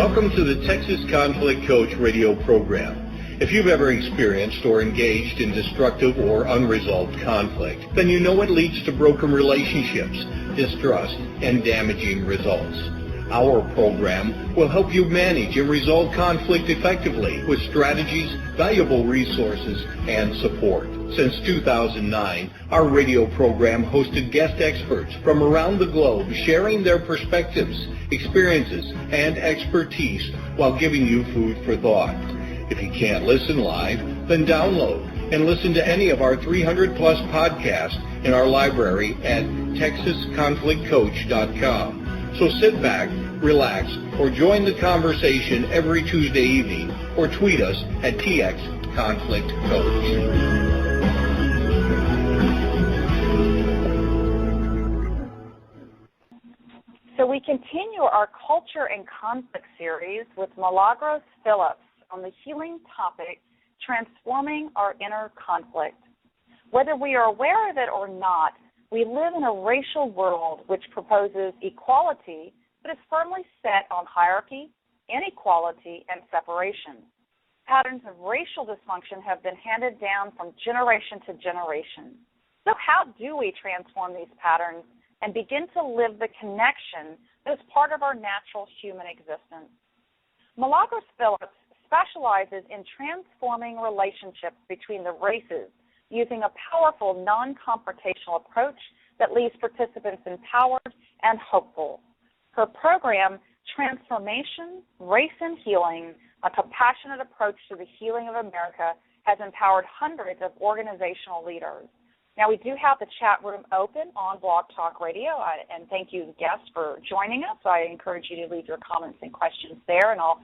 Welcome to the Texas Conflict Coach radio program. If you've ever experienced or engaged in destructive or unresolved conflict, then you know it leads to broken relationships, distrust, and damaging results. Our program will help you manage and resolve conflict effectively with strategies, valuable resources, and support. Since 2009, our radio program hosted guest experts from around the globe sharing their perspectives, experiences, and expertise while giving you food for thought. If you can't listen live, then download and listen to any of our 300-plus podcasts in our library at texasconflictcoach.com. So sit back, relax, or join the conversation every Tuesday evening, or tweet us at TXConflictCoach. So we continue our Culture and Conflict series with Milagros Phillips on the healing topic, transforming our inner conflict. Whether we are aware of it or not, we live in a racial world which proposes equality but is firmly set on hierarchy, inequality, and separation. Patterns of racial dysfunction have been handed down from generation to generation. So how do we transform these patterns and begin to live the connection that is part of our natural human existence? Milagros Phillips specializes in transforming relationships between the races using a powerful non-confrontational approach that leaves participants empowered and hopeful. Her program, Transformation, Race and Healing, a compassionate approach to the healing of America, has empowered hundreds of organizational leaders. Now, we do have the chat room open on Blog Talk Radio, and thank you, guests, for joining us. I encourage you to leave your comments and questions there, and I'll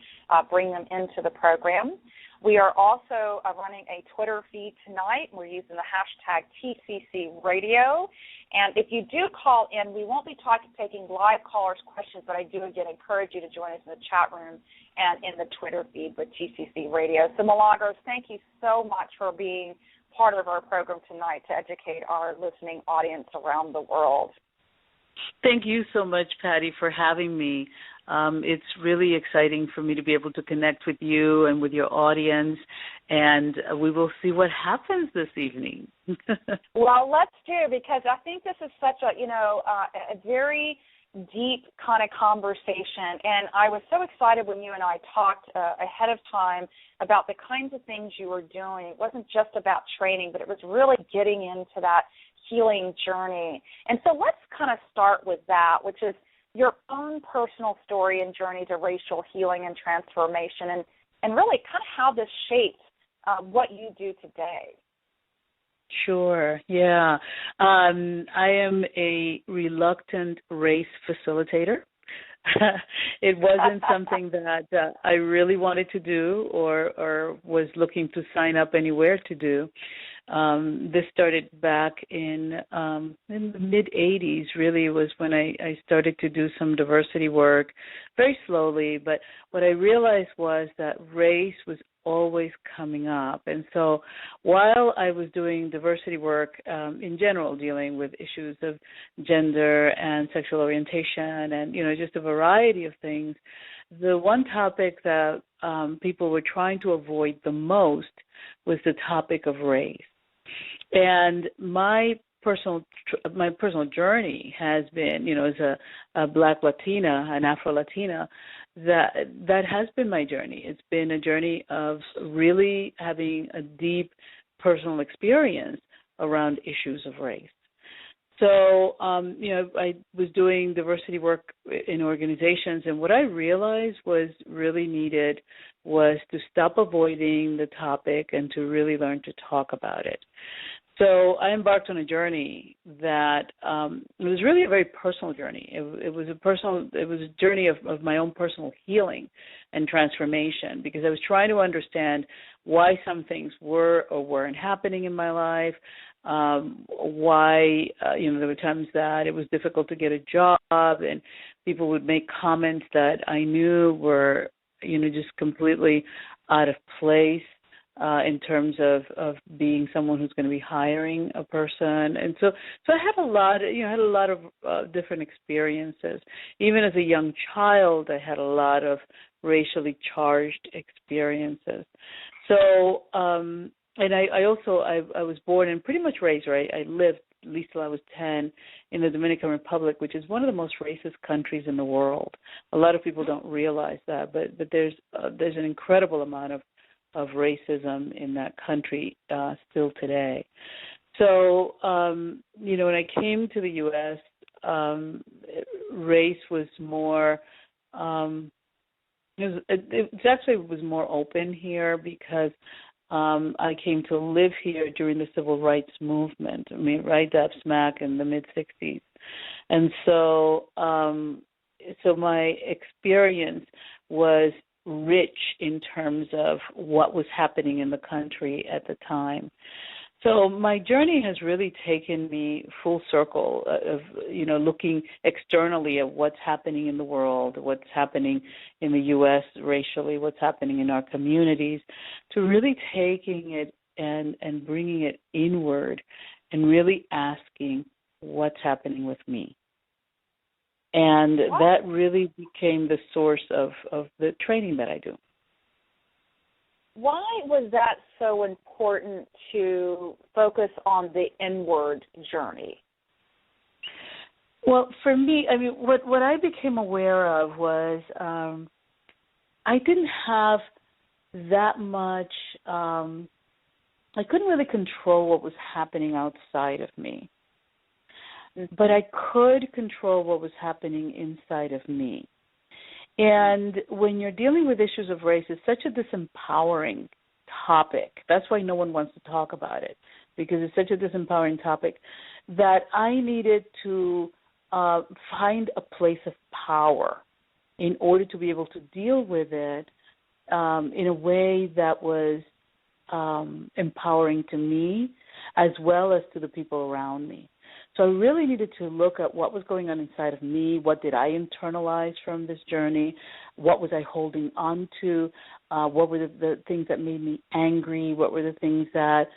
bring them into the program. We are also running a Twitter feed tonight. We're using the hashtag TCC Radio. And if you do call in, we won't be taking live callers' questions, but I do, again, encourage you to join us in the chat room and in the Twitter feed with TCC Radio. So, Milagros, thank you so much for being part of our program tonight to educate our listening audience around the world. Thank you so much, Patty, for having me. It's really exciting for me to be able to connect with you and with your audience, and we will see what happens this evening. Well, let's do, because I think this is such a very deep kind of conversation, and I was so excited when you and I talked ahead of time about the kinds of things you were doing. It wasn't just about training, but it was really getting into that healing journey. And so let's kind of start with that, which is your own personal story and journey to racial healing and transformation, and really kind of how this shapes what you do today. Sure, yeah. I am a reluctant race facilitator. It wasn't something that I really wanted to do or was looking to sign up anywhere to do. This started back in the mid-'80s, really, was when I started to do some diversity work very slowly. But what I realized was that race was always coming up. And so while I was doing diversity work in general, dealing with issues of gender and sexual orientation and, just a variety of things, the one topic that people were trying to avoid the most was the topic of race. And my personal journey has been, as a Black Latina, an Afro-Latina, that has been my journey. It's been a journey of really having a deep personal experience around issues of race. So, I was doing diversity work in organizations, and what I realized was really needed was to stop avoiding the topic and to really learn to talk about it. So I embarked on a journey that it was really a very personal journey. It was a journey of my own personal healing and transformation, because I was trying to understand why some things were or weren't happening in my life, why there were times that it was difficult to get a job and people would make comments that I knew were just completely out of place. In terms of being someone who's going to be hiring a person, and so I had a lot of different experiences. Even as a young child, I had a lot of racially charged experiences. So, and I was born and pretty much raised, right? I lived, at least till I was 10, in the Dominican Republic, which is one of the most racist countries in the world. A lot of people don't realize that, but there's an incredible amount of racism in that country still today. So, when I came to the U.S., race was more, it actually was more open here because I came to live here during the civil rights movement. I mean, right up smack in the mid-'60s. And so my experience was rich in terms of what was happening in the country at the time. So my journey has really taken me full circle of, looking externally at what's happening in the world, what's happening in the U.S. racially, what's happening in our communities, to really taking it and bringing it inward and really asking what's happening with me. And that really became the source of the training that I do. Why was that so important to focus on the inward journey? Well, for me, I mean, what I became aware of was I didn't have that much, I couldn't really control what was happening outside of me. But I could control what was happening inside of me. And when you're dealing with issues of race, it's such a disempowering topic. That's why no one wants to talk about it, because it's such a disempowering topic that I needed to find a place of power in order to be able to deal with it in a way that was empowering to me as well as to the people around me. So I really needed to look at what was going on inside of me, what did I internalize from this journey, what was I holding on to, what were the things that made me angry, what were the things that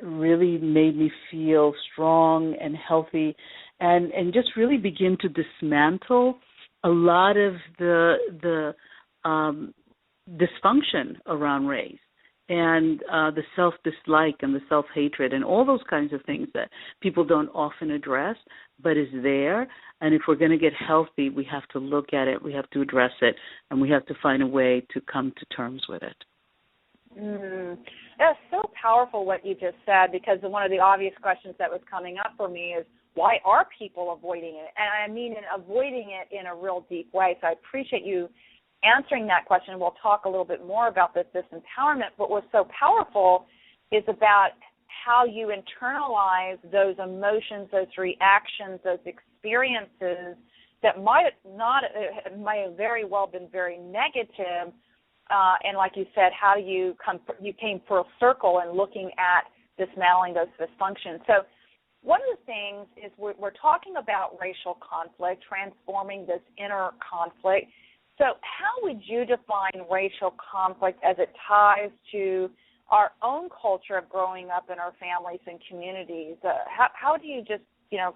really made me feel strong and healthy, and just really begin to dismantle a lot of the dysfunction around race. And the self-dislike and the self-hatred and all those kinds of things that people don't often address, but is there. And if we're going to get healthy, we have to look at it, we have to address it, and we have to find a way to come to terms with it. That's so powerful what you just said, because one of the obvious questions that was coming up for me is, why are people avoiding it? And I mean avoiding it in a real deep way. So I appreciate you answering that question. We'll talk a little bit more about this empowerment. But what's so powerful is about how you internalize those emotions, those reactions, those experiences that might have very well been very negative. And like you said, how you came full circle and looking at dismantling those dysfunctions. So one of the things is we're talking about racial conflict, transforming this inner conflict. So how would you define racial conflict as it ties to our own culture of growing up in our families and communities? How do you just,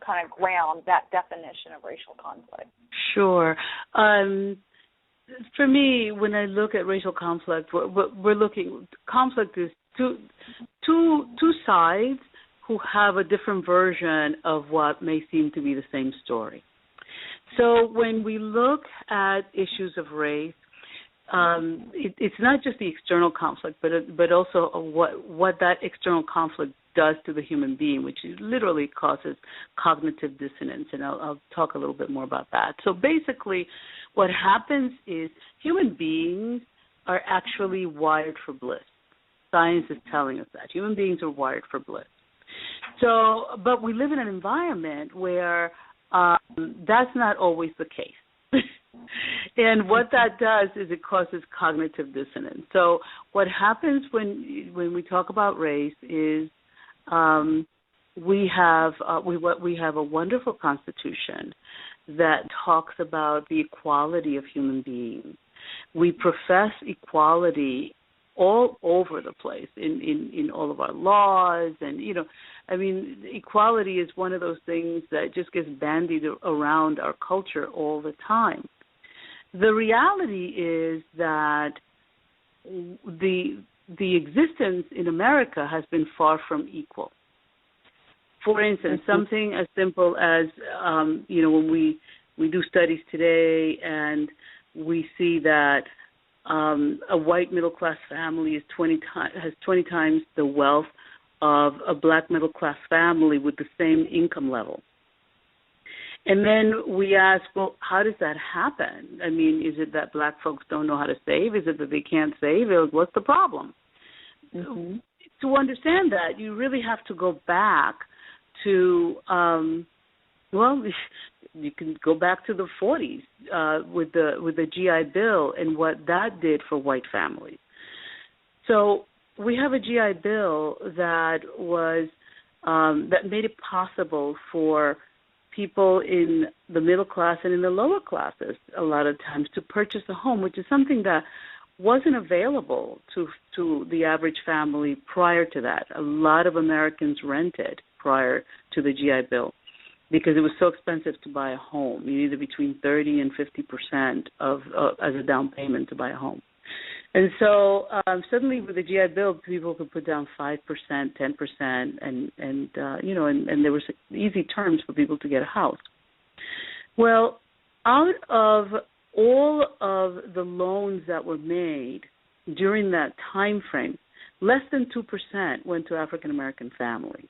kind of ground that definition of racial conflict? Sure. For me, when I look at racial conflict, conflict is two sides who have a different version of what may seem to be the same story. So when we look at issues of race, it's not just the external conflict, but also what that external conflict does to the human being, which literally causes cognitive dissonance, and I'll talk a little bit more about that. So basically, what happens is human beings are actually wired for bliss. Science is telling us that. Human beings are wired for bliss. So, but we live in an environment where that's not always the case. And what that does is it causes cognitive dissonance. So what happens when we talk about race is we have a wonderful constitution that talks about the equality of human beings. We profess equality all over the place in all of our laws, and equality is one of those things that just gets bandied around our culture all the time. the reality is that the existence in America has been far from equal. For instance, something as simple as, when we do studies today and we see that a white middle-class family has 20 times the wealth of a black middle-class family with the same income level. And then we ask, well, how does that happen? I mean, is it that black folks don't know how to save? Is it that they can't save? What's the problem? Mm-hmm. To understand that, you really have to go back to, you can go back to the 40s with the GI Bill and what that did for white families. So we have a GI Bill that was that made it possible for people in the middle class and in the lower classes a lot of times to purchase a home, which is something that wasn't available to the average family prior to that. A lot of Americans rented prior to the GI Bill because it was so expensive to buy a home. You needed between 30 and 50% of as a down payment to buy a home. And so suddenly with the GI Bill, people could put down 5%, 10%, and there was easy terms for people to get a house. Well, out of all of the loans that were made during that time frame, less than 2% went to African American families.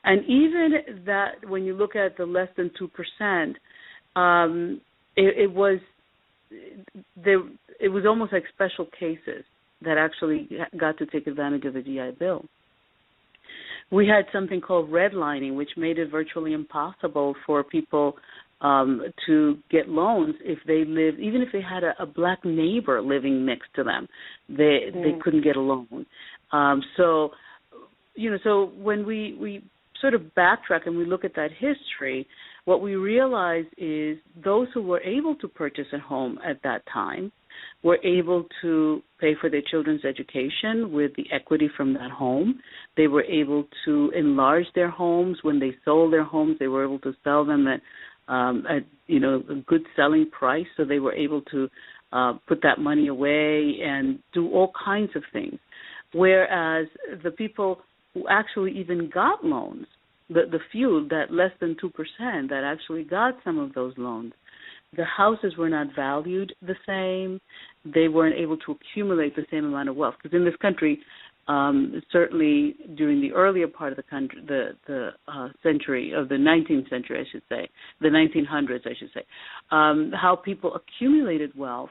And even that, when you look at the less than 2%, it was almost like special cases that actually got to take advantage of the GI Bill. We had something called redlining, which made it virtually impossible for people to get loans if they lived, even if they had a black neighbor living next to them, they couldn't get a loan. So when we sort of backtrack and we look at that history, what we realize is those who were able to purchase a home at that time were able to pay for their children's education with the equity from that home. They were able to enlarge their homes. When they sold their homes, they were able to sell them at a good selling price, so they were able to put that money away and do all kinds of things. Whereas the people who actually even got loans, the few, that less than 2% that actually got some of those loans, the houses were not valued the same. They weren't able to accumulate the same amount of wealth. Because in this country, certainly during the earlier part of the country, the century of the 19th century, I should say, the 1900s, I should say, how people accumulated wealth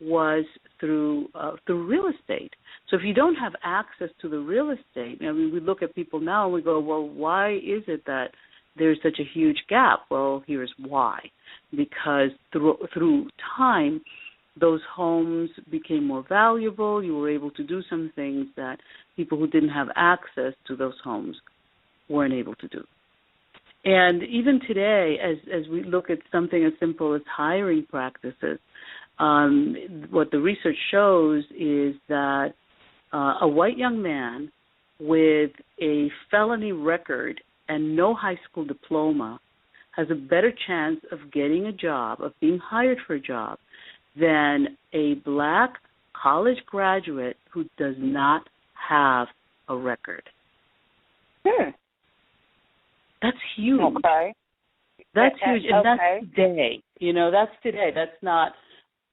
was through real estate. So if you don't have access to the real estate, we look at people now and we go, well, why is it that there's such a huge gap? Well, here's why. Because through time, those homes became more valuable. You were able to do some things that people who didn't have access to those homes weren't able to do. And even today, as we look at something as simple as hiring practices, what the research shows is that a white young man with a felony record and no high school diploma has a better chance of getting a job, of being hired for a job, than a black college graduate who does not have a record. That's huge. Okay. That's huge, and that's today. That's today. That's not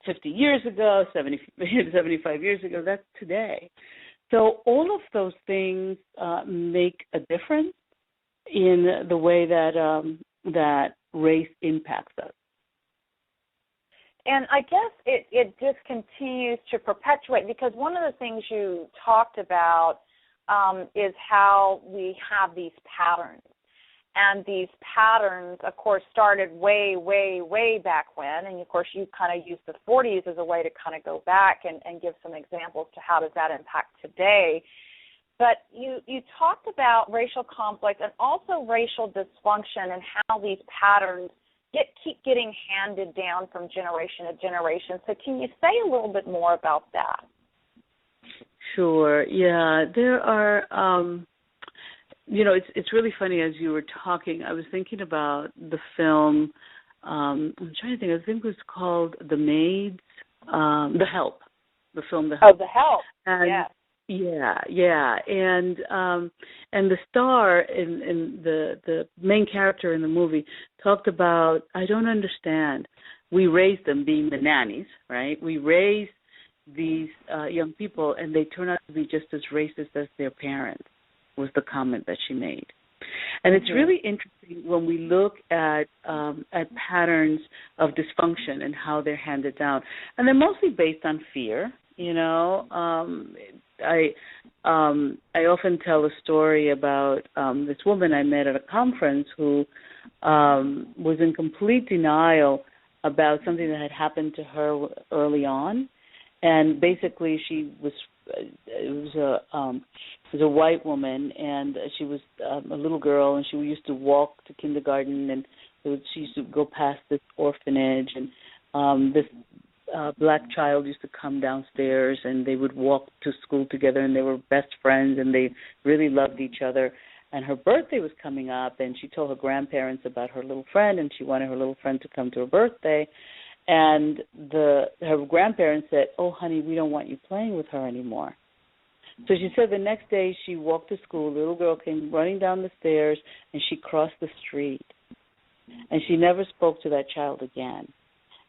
50 years ago, 75 years ago. That's today. So all of those things make a difference in the way that race impacts us. And I guess it just continues to perpetuate, because one of the things you talked about is how we have these patterns. And these patterns, of course, started way, way, way back when. And, of course, you kind of used the 40s as a way to kind of go back and give some examples to how does that impact today. But you talked about racial conflict and also racial dysfunction and how these patterns keep getting handed down from generation to generation. So can you say a little bit more about that? Sure. Yeah, there are it's really funny, as you were talking, I was thinking about the film I'm trying to think. I think it was called The Maids, The Help, the film The Help. Oh, The Help. And, yeah, and the star in the main character in the movie talked about, I don't understand. We raised them, being the nannies, right? We raised these young people, and they turn out to be just as racist as their parents, was the comment that she made. And it's really interesting when we look at patterns of dysfunction and how they're handed down. And they're mostly based on fear, you know. I often tell a story about this woman I met at a conference who was in complete denial about something that had happened to her early on. And basically it was a white woman, and she was a little girl, and she used to walk to kindergarten, and she used to go past this orphanage, and this black child used to come downstairs, and they would walk to school together, and they were best friends, and they really loved each other. And her birthday was coming up, and she told her grandparents about her little friend, and she wanted her little friend to come to her birthday. And her grandparents said, "Oh, honey, we don't want you playing with her anymore." So she said the next day she walked to school, the little girl came running down the stairs, and she crossed the street. And she never spoke to that child again.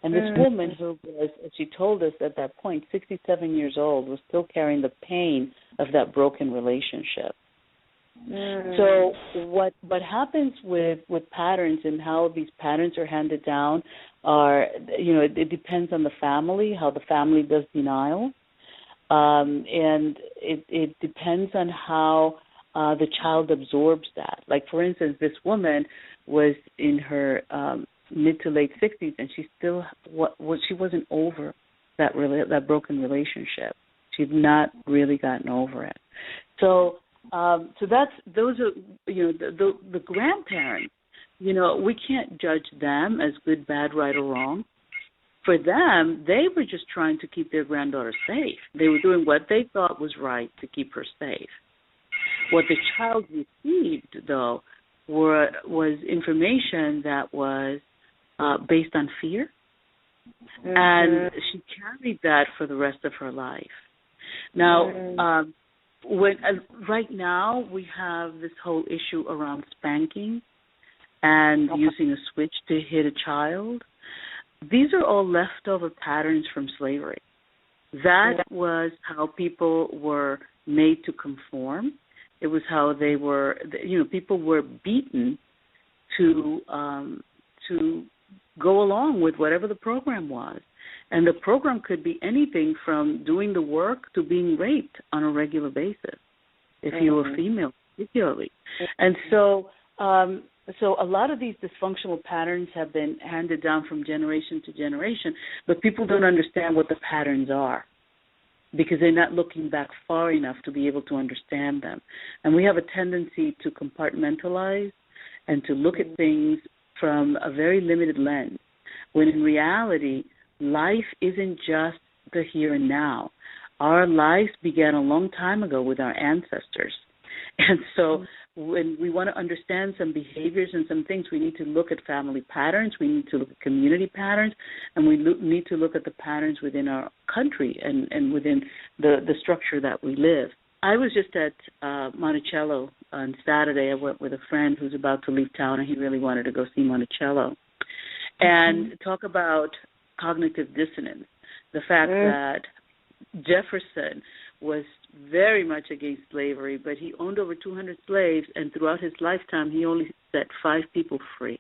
And this woman, who was, as she told us at that point, 67 years old, was still carrying the pain of that broken relationship. So what happens with patterns and how these patterns are handed down are, you know, it depends on the family, how the family does denial. And it depends on how the child absorbs that. Like, for instance, this woman was in her mid to late 60s, and she still she wasn't over that broken relationship. She'd not really gotten over it. So those are, you know, the grandparents. You know, we can't judge them as good, bad, right, or wrong. For them, they were just trying to keep their granddaughter safe. They were doing what they thought was right to keep her safe. What the child received, though, was information that was based on fear, and she carried that for the rest of her life. Now, right now we have this whole issue around spanking and using a switch to hit a child. These are all leftover patterns from slavery. That was how people were made to conform. It was how they were, you know, people were beaten to go along with whatever the program was. And the program could be anything from doing the work to being raped on a regular basis, if you were female particularly. And so a lot of these dysfunctional patterns have been handed down from generation to generation, but people don't understand what the patterns are because they're not looking back far enough to be able to understand them. And we have a tendency to compartmentalize and to look at things from a very limited lens, when in reality, life isn't just the here and now. Our lives began a long time ago with our ancestors. And so when we want to understand some behaviors and some things, we need to look at family patterns, we need to look at community patterns, and we need to look at the patterns within our country and within the structure that we live. I was just at Monticello on Saturday. I went with a friend who's about to leave town, and he really wanted to go see Monticello. And talk about cognitive dissonance, the fact that Jefferson was very much against slavery, but he owned over 200 slaves, and throughout his lifetime, he only set 5 people free.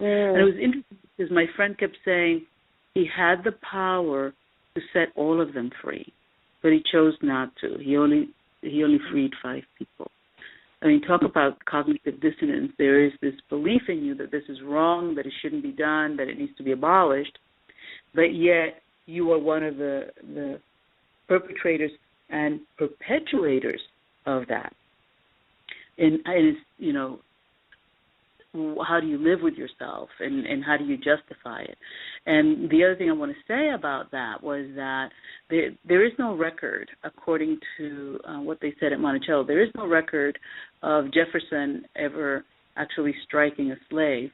And it was interesting because my friend kept saying he had the power to set all of them free, but he chose not to. He only freed 5 people. I mean, talk about cognitive dissonance. There is this belief in you that this is wrong, that it shouldn't be done, that it needs to be abolished, but yet you are one of the perpetrators and perpetuators of that. And it's, you know, how do you live with yourself and how do you justify it? And the other thing I want to say about that was that there is no record, according to what they said at Monticello, there is no record of Jefferson ever actually striking a slave.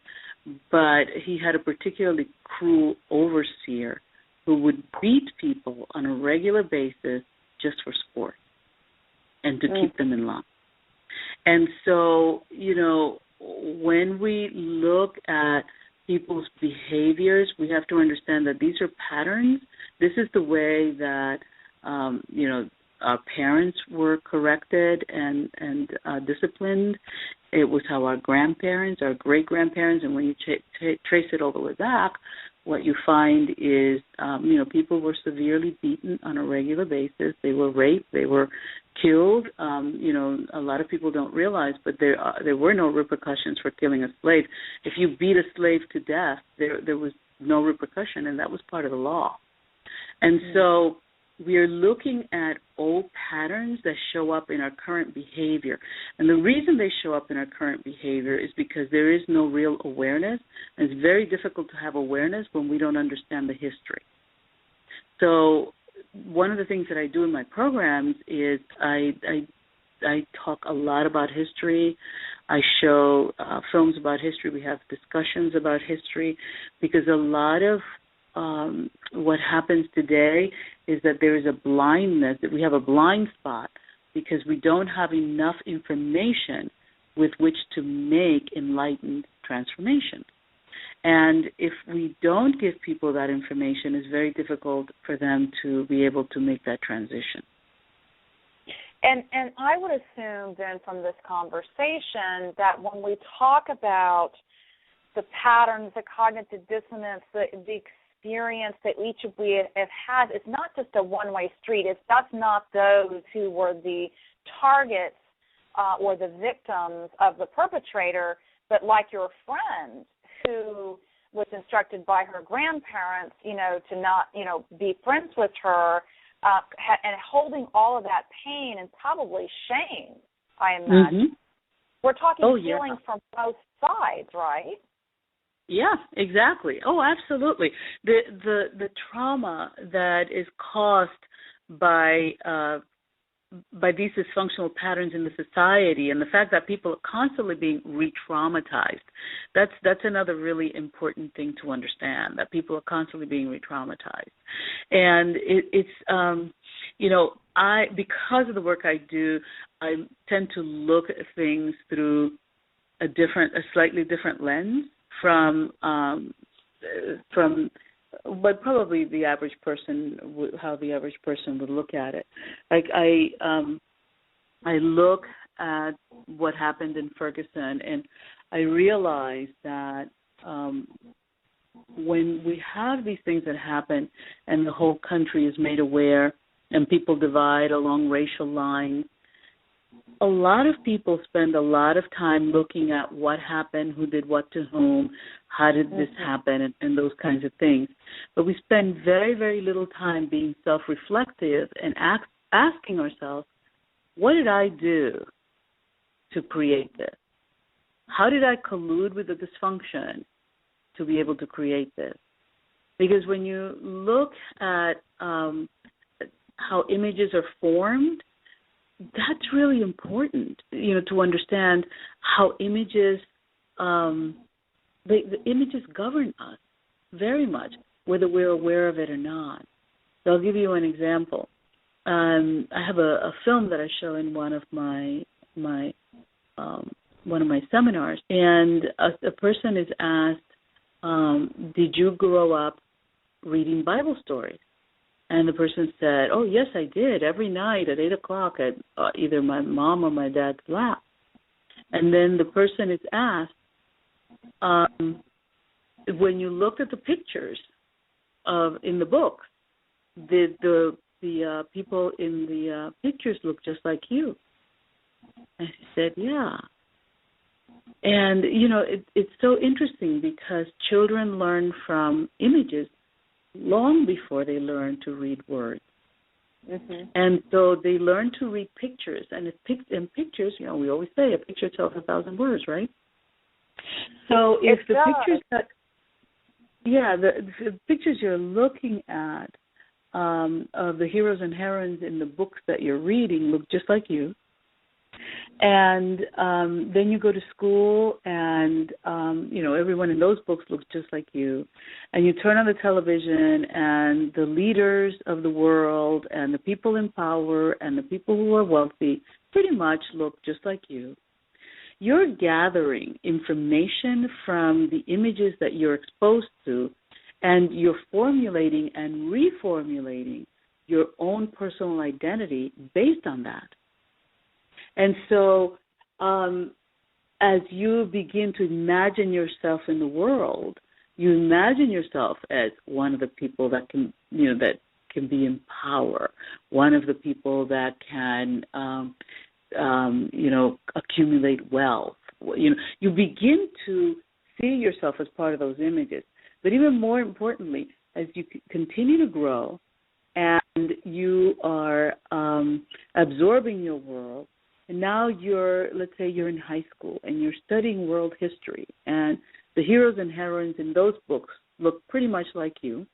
but he had a particularly cruel overseer who would beat people on a regular basis just for sport and to keep them in line. And so, when we look at people's behaviors, we have to understand that these are patterns. This is the way that, our parents were corrected and disciplined. It was how our grandparents, our great-grandparents, and when you trace it all the way back, what you find is, people were severely beaten on a regular basis. They were raped. They were killed. A lot of people don't realize, but there were no repercussions for killing a slave. If you beat a slave to death, there was no repercussion, and that was part of the law. And so we are looking at old patterns that show up in our current behavior. And the reason they show up in our current behavior is because there is no real awareness. And it's very difficult to have awareness when we don't understand the history. So one of the things that I do in my programs is I talk a lot about history. I show films about history. We have discussions about history because a lot of what happens today is that there is a blindness, that we have a blind spot because we don't have enough information with which to make enlightened transformation. And if we don't give people that information, it's very difficult for them to be able to make that transition. And I would assume then from this conversation that when we talk about the patterns, the cognitive dissonance, the experience that each of we have had, it's not just a one-way street. That's not those who were the targets or the victims of the perpetrator, but like your friend who was instructed by her grandparents, to not, be friends with her, and holding all of that pain and probably shame, I imagine. We're talking healing from both sides, right? Yeah, exactly. Oh, absolutely. The trauma that is caused by these dysfunctional patterns in the society, and the fact that people are constantly being re-traumatized, that's another really important thing to understand, that people are constantly being re-traumatized. And it's because of the work I do, I tend to look at things through a slightly different lens from but probably the average person, how the average person would look at it. Like I look at what happened in Ferguson, and I realize that when we have these things that happen and the whole country is made aware and people divide along racial lines, a lot of people spend a lot of time looking at what happened, who did what to whom, how did this happen, and those kinds of things. But we spend very, very little time being self-reflective and asking ourselves, what did I do to create this? How did I collude with the dysfunction to be able to create this? Because when you look at how images are formed, that's really important, to understand how images, the images govern us very much, whether we're aware of it or not. So I'll give you an example. I have a film that I show in one of my seminars, and a person is asked, did you grow up reading Bible stories? And the person said, oh, yes, I did, every night at 8 o'clock at either my mom or my dad's lap. And then the person is asked, when you looked at the pictures in the books, did the people in the pictures look just like you? And she said, yeah. And, it's so interesting because children learn from images long before they learn to read words. And so they learn to read pictures. And in pictures, we always say a picture tells 1,000 words, right? So if the pictures the pictures you're looking at of the heroes and heroines in the books that you're reading look just like you, And then you go to school, and everyone in those books looks just like you. And you turn on the television, and the leaders of the world and the people in power and the people who are wealthy pretty much look just like you. You're gathering information from the images that you're exposed to, and you're formulating and reformulating your own personal identity based on that. And so as you begin to imagine yourself in the world, you imagine yourself as one of the people that can, that can be in power, one of the people that can, accumulate wealth. You begin to see yourself as part of those images. But even more importantly, as you continue to grow and you are absorbing your world, and now let's say you're in high school and you're studying world history, and the heroes and heroines in those books look pretty much like you.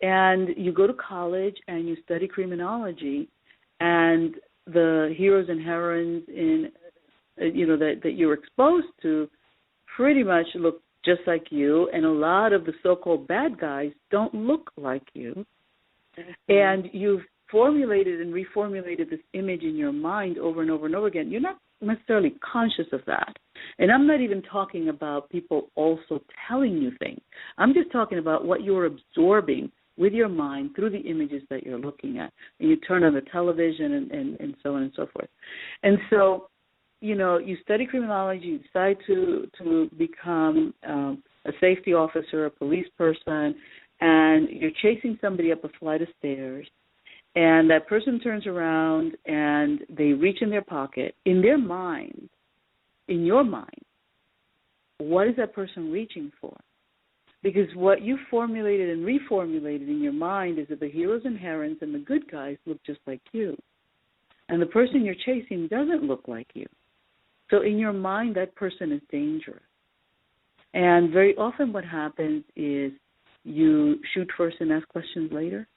And you go to college and you study criminology, and the heroes and heroines in that you're exposed to pretty much look just like you, and a lot of the so-called bad guys don't look like you. Mm-hmm. And you've formulated and reformulated this image in your mind over and over and over again. You're not necessarily conscious of that. And I'm not even talking about people also telling you things. I'm just talking about what you're absorbing with your mind through the images that you're looking at. And you turn on the television and so on and so forth. And so, you study criminology, you decide to become a safety officer, a police person, and you're chasing somebody up a flight of stairs, and that person turns around and they reach in their pocket. In their mind, in your mind, what is that person reaching for? Because what you formulated and reformulated in your mind is that the heroes and heroines and the good guys look just like you. And the person you're chasing doesn't look like you. So in your mind, that person is dangerous. And very often what happens is you shoot first and ask questions later.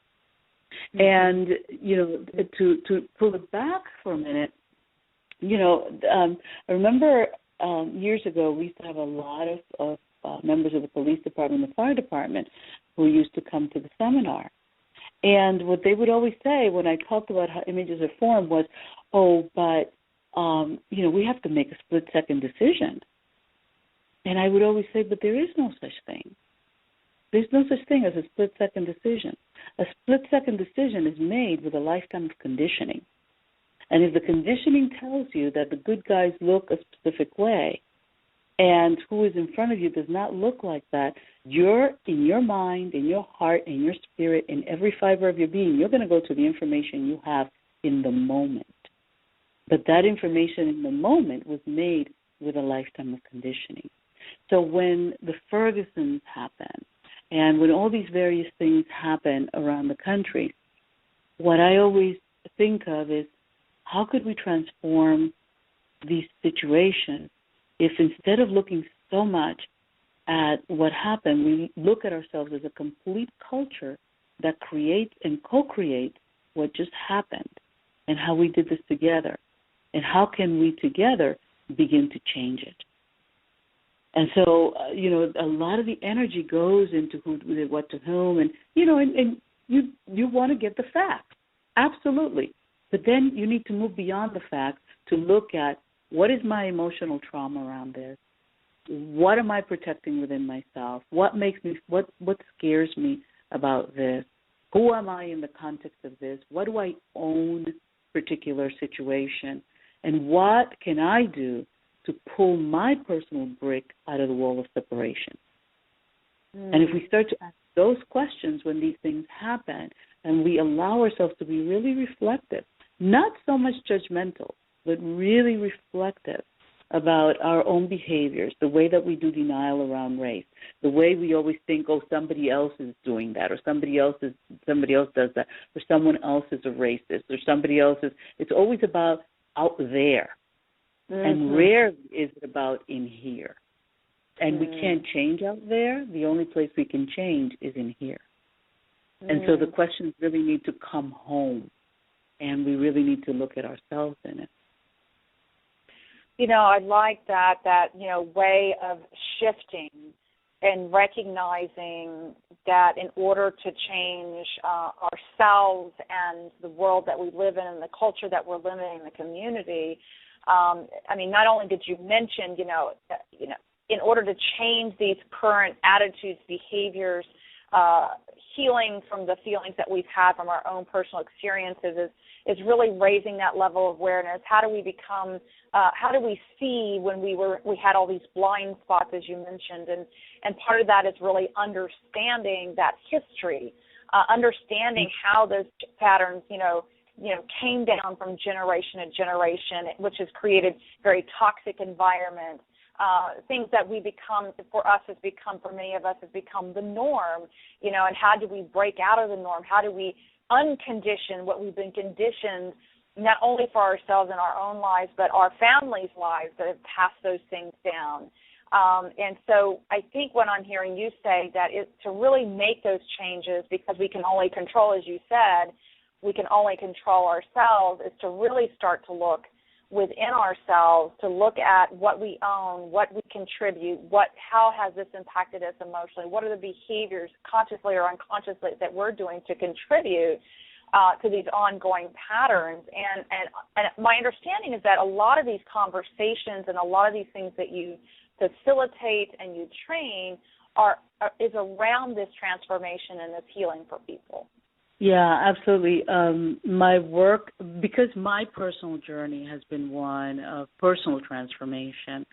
Mm-hmm. And, to pull it back for a minute, I remember years ago we used to have a lot of members of the police department and the fire department who used to come to the seminar. And what they would always say when I talked about how images are formed was, we have to make a split-second decision. And I would always say, but there is no such thing. There's no such thing as a split-second decision. A split-second decision is made with a lifetime of conditioning. And if the conditioning tells you that the good guys look a specific way and who is in front of you does not look like that, you're in your mind, in your heart, in your spirit, in every fiber of your being, you're going to go to the information you have in the moment. But that information in the moment was made with a lifetime of conditioning. So when the Fergusons happen, and when all these various things happen around the country, what I always think of is, how could we transform these situations if instead of looking so much at what happened, we look at ourselves as a complete culture that creates and co-creates what just happened and how we did this together, and how can we together begin to change it. And so, a lot of the energy goes into who did what to whom, and you want to get the facts, absolutely. But then you need to move beyond the facts to look at, what is my emotional trauma around this? What am I protecting within myself? What scares me about this? Who am I in the context of this? What do I own particular situation? And what can I do to pull my personal brick out of the wall of separation? Mm. And if we start to ask those questions when these things happen, and we allow ourselves to be really reflective, not so much judgmental, but really reflective about our own behaviors, the way that we do denial around race, the way we always think, somebody else is doing that, or somebody else does that, or someone else is a racist, or somebody else is. It's always about out there, and rarely is it about in here. And we can't change out there. The only place we can change is in here. And so the questions really need to come home, and we really need to look at ourselves in it. I like that way of shifting and recognizing that in order to change ourselves and the world that we live in and the culture that we're living in, the community, not only did you mention, in order to change these current attitudes, behaviors, healing from the feelings that we've had from our own personal experiences is really raising that level of awareness. How do we become, how do we see when we had all these blind spots, as you mentioned, and part of that is really understanding that history, understanding how those patterns, came down from generation to generation, which has created very toxic environments. Things that we become, for many of us, has become the norm, and how do we break out of the norm? How do we uncondition what we've been conditioned, not only for ourselves in our own lives, but our families' lives that have passed those things down? And so I think what I'm hearing you say that is to really make those changes, because we can only control, as you said, we can only control ourselves, is to really start to look within ourselves, to look at what we own, what we contribute, how has this impacted us emotionally, what are the behaviors, consciously or unconsciously, that we're doing to contribute to these ongoing patterns. And my understanding is that a lot of these conversations and a lot of these things that you facilitate and you train is around this transformation and this healing for people. Yeah, absolutely. My work, because my personal journey has been one of personal transformation,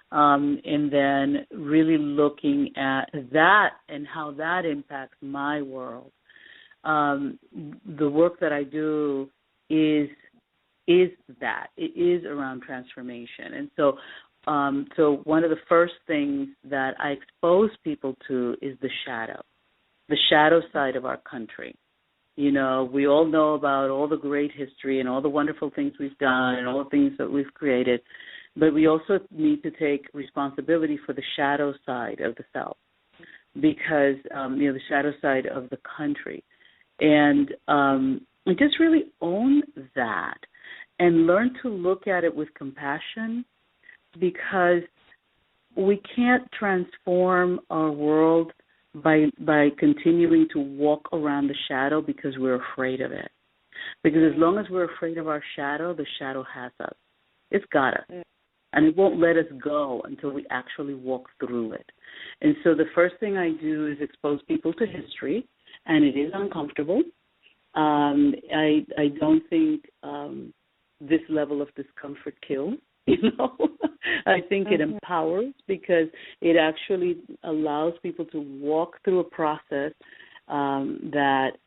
and then really looking at that and how that impacts my world. The work that I do is that. It is around transformation. And so one of the first things that I expose people to is the shadow side of our country. We all know about all the great history and all the wonderful things we've done and all the things that we've created, but we also need to take responsibility for the shadow side of the self, because, the shadow side of the country. And just really own that and learn to look at it with compassion, because we can't transform our world by continuing to walk around the shadow because we're afraid of it. Because as long as we're afraid of our shadow, the shadow has us. It's got us. And it won't let us go until we actually walk through it. And so the first thing I do is expose people to history, and it is uncomfortable. I don't think this level of discomfort kills. I think it empowers, because it actually allows people to walk through a process that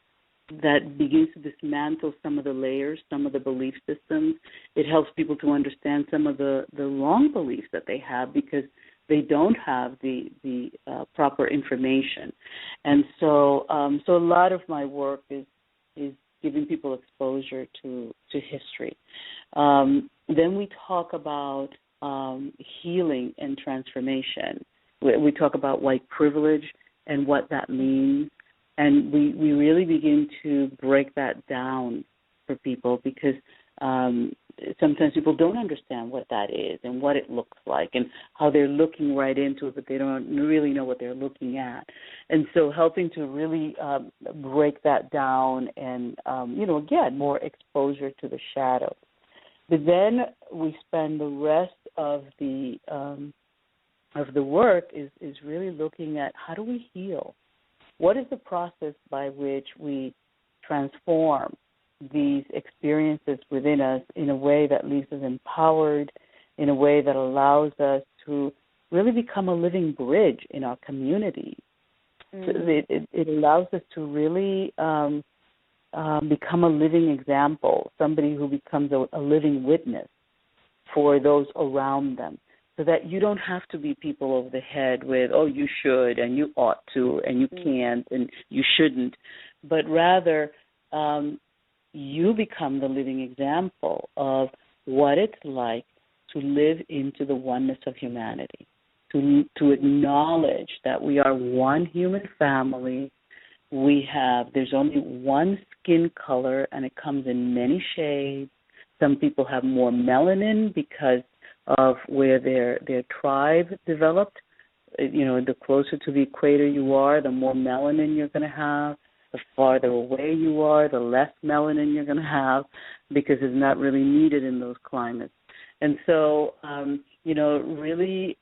begins to dismantle some of the layers, some of the belief systems. It helps people to understand some of the wrong beliefs that they have, because they don't have the proper information. And so a lot of my work is giving people exposure to history. Then we talk about healing and transformation. We talk about white privilege and what that means, and we really begin to break that down for people, because sometimes people don't understand what that is and what it looks like and how they're looking right into it, but they don't really know what they're looking at. And so helping to really break that down and, again, more exposure to the shadow. But then we spend the rest of the work is really looking at how do we heal? What is the process by which we transform these experiences within us in a way that leaves us empowered, in a way that allows us to really become a living bridge in our community? It allows us to really become a living example, somebody who becomes a living witness for those around them, so that you don't have to beat people over the head with, oh, you should and you ought to and you can't and you shouldn't, but rather you become the living example of what it's like to live into the oneness of humanity, to acknowledge that we are one human family. There's only one skin color, and it comes in many shades. Some people have more melanin because of where their tribe developed. The closer to the equator you are, the more melanin you're going to have. The farther away you are, the less melanin you're going to have, because it's not really needed in those climates. And so, really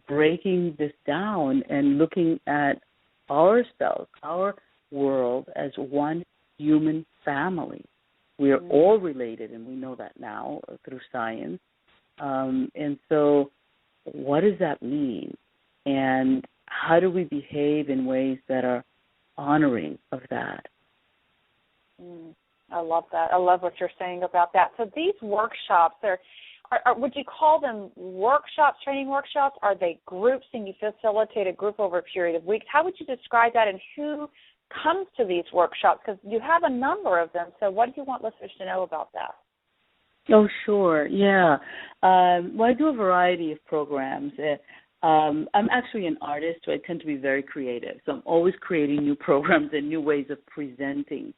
breaking this down and looking at ourselves, our world, as one human family. We are all related, and we know that now through science. And so what does that mean? And how do we behave in ways that are honoring of that? I love that. I love what you're saying about that. So these workshops, would you call them workshops, training workshops? Are they groups, and you facilitate a group over a period of weeks? How would you describe that, and who comes to these workshops? Because you have a number of them. So what do you want listeners to know about that? Oh, sure. Yeah. Well, I do a variety of programs. I'm actually an artist, so I tend to be very creative. So I'm always creating new programs and new ways of presenting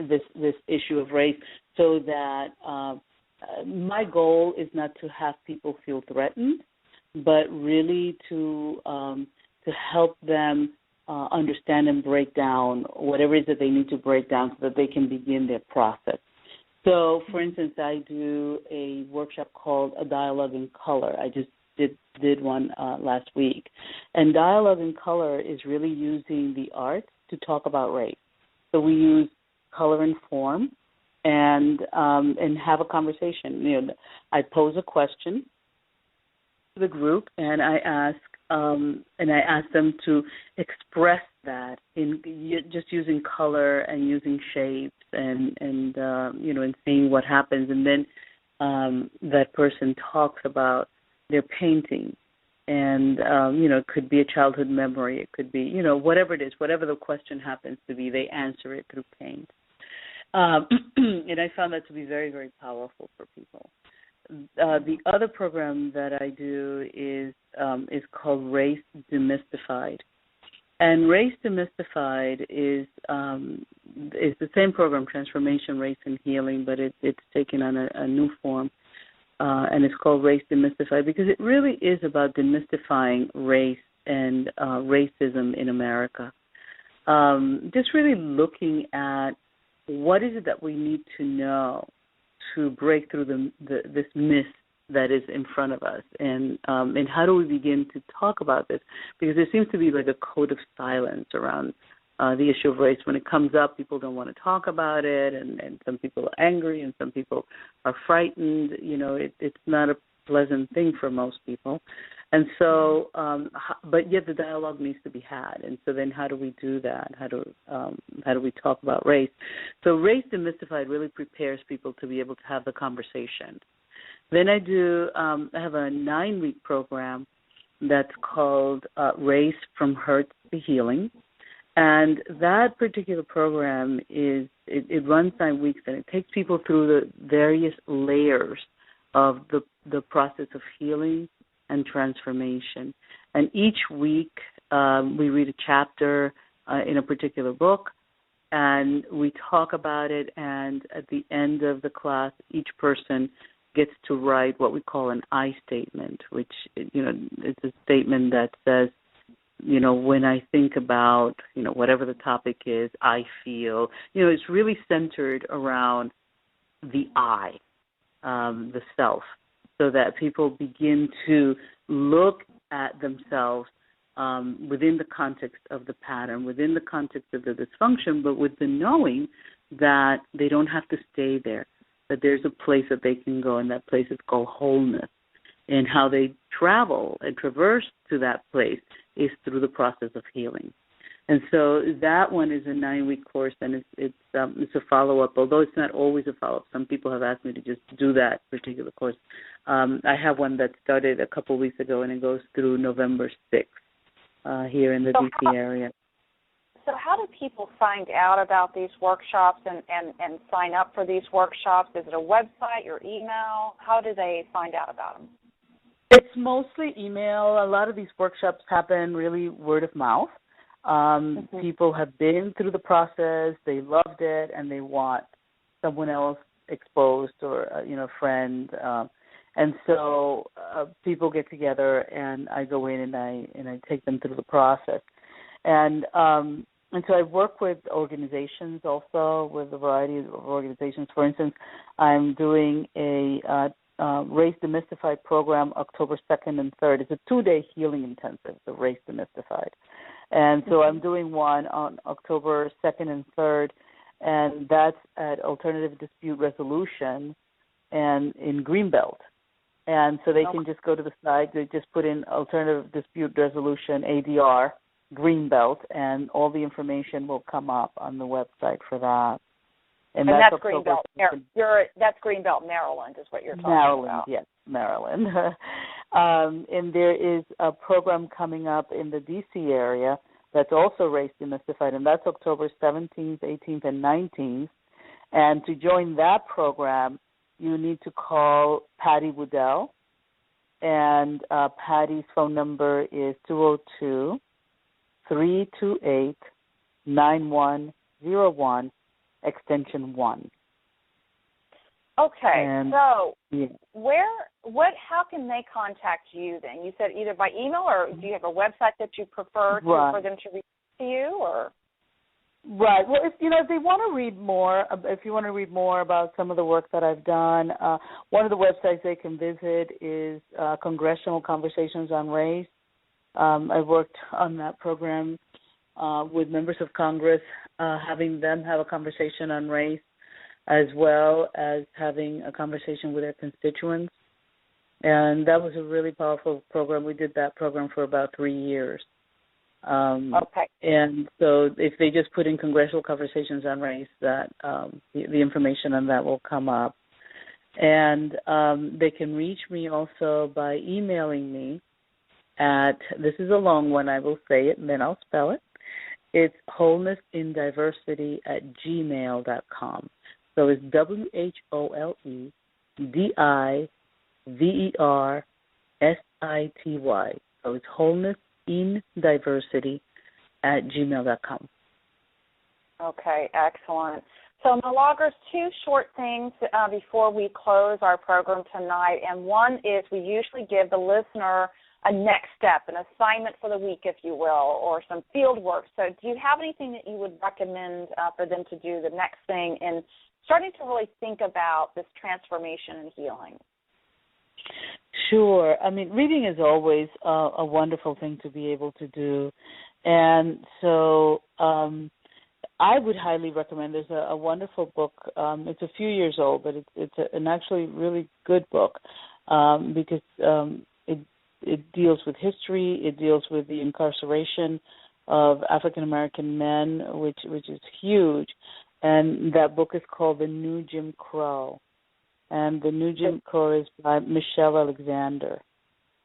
this issue of race, so that my goal is not to have people feel threatened, but really to help them understand and break down whatever it is that they need to break down, so that they can begin their process. So, for instance, I do a workshop called A Dialogue in Color. I just did one last week. And Dialogue in Color is really using the arts to talk about race. So we use color and form and have a conversation. I pose a question to the group, and I ask them to express that in just using color and using shapes and seeing what happens. And then that person talks about their painting, and it could be a childhood memory, it could be whatever it is, whatever the question happens to be, they answer it through paint. And I found that to be very, very powerful for people. The other program that I do is called Race Demystified. And Race Demystified is the same program, Transformation, Race, and Healing, but it's taken on a new form. And it's called Race Demystified, because it really is about demystifying race and racism in America. Just really looking at what is it that we need to know to break through this myth that is in front of us, and how do we begin to talk about this? Because there seems to be like a code of silence around the issue of race. When it comes up, people don't want to talk about it, and some people are angry, and some people are frightened. It's not a pleasant thing for most people. And so, but yet the dialogue needs to be had. And so then how do we do that? How do we talk about race? So Race Demystified really prepares people to be able to have the conversation. Then I have a 9-week program that's called Race from Hurt to Healing. And that particular program it runs 9 weeks, and it takes people through the various layers of the process of healing and transformation. And each week we read a chapter in a particular book, and we talk about it, and at the end of the class, each person gets to write what we call an I statement, which, is a statement that says, when I think about, whatever the topic is, I feel, it's really centered around the I, the self, so that people begin to look at themselves within the context of the pattern, within the context of the dysfunction, but with the knowing that they don't have to stay there, that there's a place that they can go, and that place is called wholeness. And how they travel and traverse to that place is through the process of healing. And so that one is a 9-week course, and it's a follow-up, although it's not always a follow-up. Some people have asked me to just do that particular course. I have one that started a couple of weeks ago, and it goes through November 6th here in the D.C. area. So how do people find out about these workshops and sign up for these workshops? Is it a website, your email? How do they find out about them? It's mostly email. A lot of these workshops happen really word of mouth. People have been through the process, they loved it, and they want someone else exposed or, a friend. And so people get together, and I go in and I take them through the process. And so I work with organizations also, with a variety of organizations. For instance, I'm doing a Race Demystified program October 2nd and 3rd. It's a 2-day healing intensive, the Race Demystified. And so I'm doing one on October 2nd and 3rd, and that's at Alternative Dispute Resolution and in Greenbelt. And so they can just go to the site, they just put in Alternative Dispute Resolution, ADR, Greenbelt, and all the information will come up on the website for that. And that's Greenbelt. That's Greenbelt, Maryland, is what you're talking about. Yes, Maryland. And there is a program coming up in the D.C. area that's also Race Demystified, and that's October 17th, 18th, and 19th. And to join that program, you need to call Patty Woodell, and Patty's phone number is 202-328-9101, extension 1. Okay, and, so how can they contact you then? You said either by email, or do you have a website that you prefer for them to reach to you, or? Right. Well, if they want to read more, if you want to read more about some of the work that I've done, one of the websites they can visit is Congressional Conversations on Race. I've worked on that program with members of Congress, having them have a conversation on race, as well as having a conversation with their constituents. And that was a really powerful program. We did that program for about 3 years. Okay. And so if they just put in Congressional Conversations on Race, that the information on that will come up. And they can reach me also by emailing me at, this is a long one, I will say it and then I'll spell it. It's wholenessinddiversity@gmail.com. So it's WHOLEDIVERSITY. So it's wholenessinddiversity@gmail.com. Okay, excellent. So, Milagros, 2 short things before we close our program tonight. And one is we usually give the listener a next step, an assignment for the week, if you will, or some field work. So do you have anything that you would recommend for them to do, the next thing, in starting to really think about this transformation and healing? Sure. I mean, reading is always a wonderful thing to be able to do. And so I would highly recommend, there's a wonderful book. It's a few years old, but it's an actually really good book because it deals with history. It deals with the incarceration of African-American men, which is huge. And that book is called The New Jim Crow. And The New Jim Crow is by Michelle Alexander.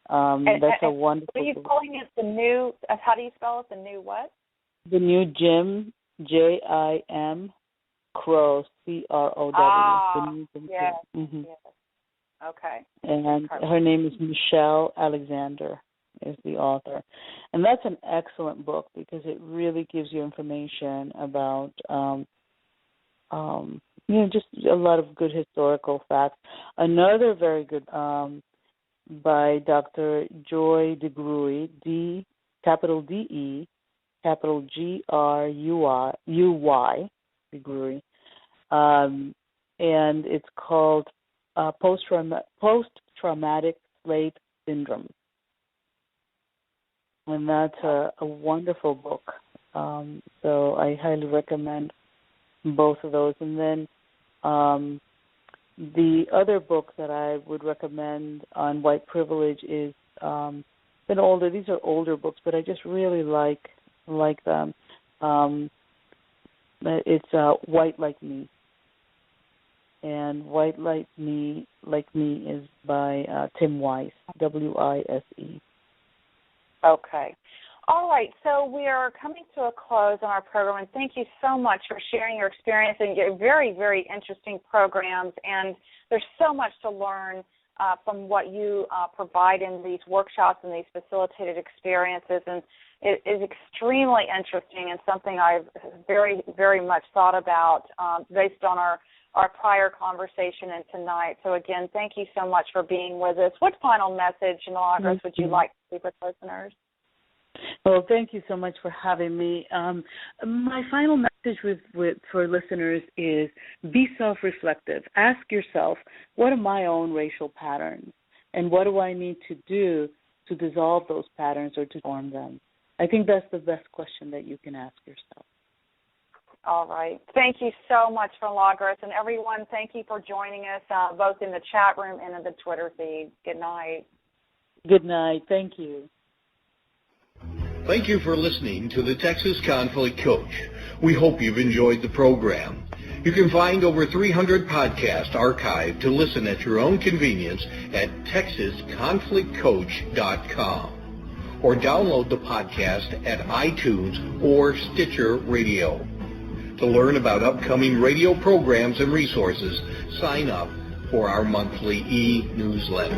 That's a wonderful book. Are you calling it the new, how do you spell it, the new what? The New Jim, Jim, Crow, Crow. The New Jim yes, Crow. Mm-hmm. Yes. Okay. And her name is Michelle Alexander, is the author. And that's an excellent book because it really gives you information about, just a lot of good historical facts. Another very good by Dr. Joy DeGruy, capital D-E, capital G-R-U-Y, DeGruy. And it's called Post-Traumatic Slave Syndrome. And that's a wonderful book. So I highly recommend both of those. And then the other book that I would recommend on white privilege is been older. These are older books, but I just really like them. It's White Like Me. And White Like Me is by Tim Weiss, W-I-S-E. Okay. All right, so we are coming to a close on our program, and thank you so much for sharing your experience and your very, very interesting programs. And there's so much to learn from what you provide in these workshops and these facilitated experiences, and it is extremely interesting and something I've very, very much thought about based on our our prior conversation and tonight. So again, thank you so much for being with us. What final message, Milagros, would you like to leave with listeners? Well, thank you so much for having me. My final message for listeners is be self-reflective. Ask yourself, what are my own racial patterns, and what do I need to do to dissolve those patterns or to form them? I think that's the best question that you can ask yourself. All right. Thank you so much, Milagros. And everyone, thank you for joining us both in the chat room and in the Twitter feed. Good night. Good night. Thank you. Thank you for listening to the Texas Conflict Coach. We hope you've enjoyed the program. You can find over 300 podcasts archived to listen at your own convenience at texasconflictcoach.com or download the podcast at iTunes or Stitcher Radio. To learn about upcoming radio programs and resources, sign up for our monthly e-newsletter.